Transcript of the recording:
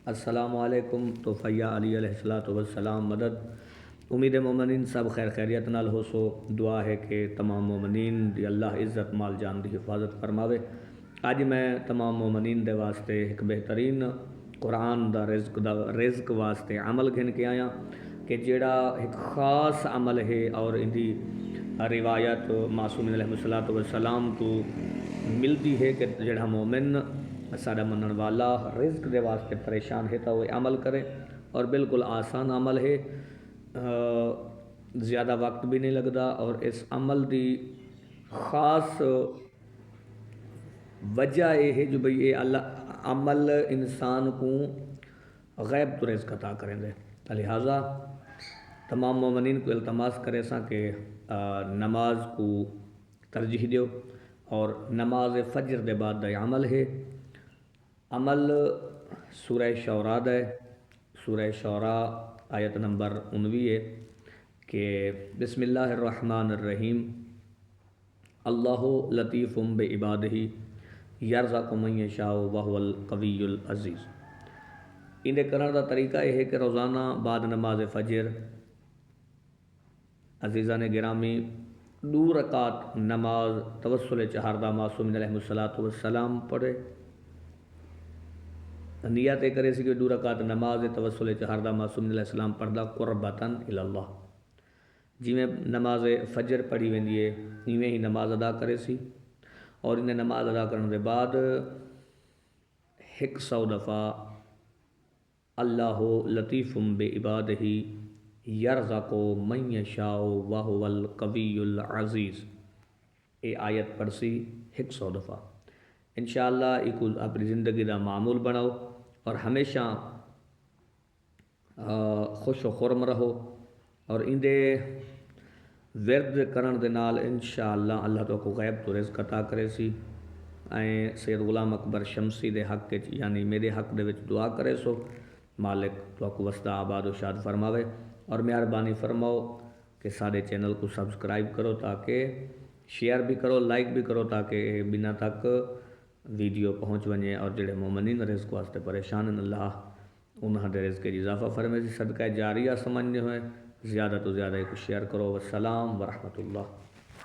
السلام علیکم تو فیا علی علیہ الصلوۃ والسلام مدد امید مومنین سب خیر خیریت نال ہو سو دعا ہے کہ تمام مومنین دی اللہ عزت مال جان دی حفاظت فرماوے۔ اج میں تمام مومنین دے واسطے ایک بہترین قرآن دا رزق واسطے عمل گھن کے آیا کہ جیڑا ایک خاص عمل ہے اور ان دی روایت معصومین علیہ الصلوۃ والسلام تو ملتی ہے کہ جڑا مومن سارا منن والا رزق دے واسطے پریشان ہے تو وہ عمل کرے، اور بالکل آسان عمل ہے، زیادہ وقت بھی نہیں لگتا، اور اس عمل دی خاص وجہ یہ ہے جو بھئی یہ اللہ عمل انسان کو غیب تو رزق عطا کریں دے۔ لہٰذا تمام مومنین کو التماس کرے سا کہ نماز کو ترجیح دیو، اور نماز فجر دے بعد دا عمل ہے۔ عمل سورہ شعراء ہے، سورہ شعراء آیت نمبر 19 ہے کہ بسم اللہ الرحمن الرحیم اللہ لطیف بعبادہ یرزق من یشاء وہو القوی العزیز۔ ان کرنے کا طریقہ یہ ہے کہ روزانہ بعد نماز فجر عزیزان گرامی 2 رکعت نماز توسل چہاردہ معصومین علیہ الصلوۃ والسلام پڑھے۔ نیت کرے سی کہ 2 رکعت نماز توسل چہاردہ معصومین علیہ السلام پڑھدا قربتاً الی اللہ، جی میں نماز فجر پڑھی ویندی ہے ایویں ہی نماز ادا کرے سی، اور انہیں نماز ادا کرنے کے بعد 100 دفعہ اللہ لطیف بعبادہ یرزق من یشاء وہو القوی العزیز، یہ آیت پڑھ سی 100 دفعہ۔ انشاءاللہ ایک اپنی زندگی دا معمول بناؤ اور ہمیشہ خوش و خرم رہو، اور ان دے ورد کرن دے نال انشاءاللہ اللہ تو کو غیب تو رزق عطا کرے سی۔ سید غلام اکبر شمسی دے حق یعنی میرے حق دے وچ دعا کرے سو مالک تو کو وسطہ آباد و شاد فرماوے، اور مہربانی فرماؤ کہ سارے چینل کو سبسکرائب کرو، تاکہ شیئر بھی کرو، لائک بھی کرو، تاکہ بنا تک ویڈیو پہنچ ونجے، اور جڑے مومنین رزق واسطے پریشان ہیں اللہ انہاں دے رزق اضافہ فرمائے، صدقہ جاریہ سمجھنے ہوئے زیادہ تو زیادہ ایک شیئر کرو۔ والسلام ورحمۃ اللہ۔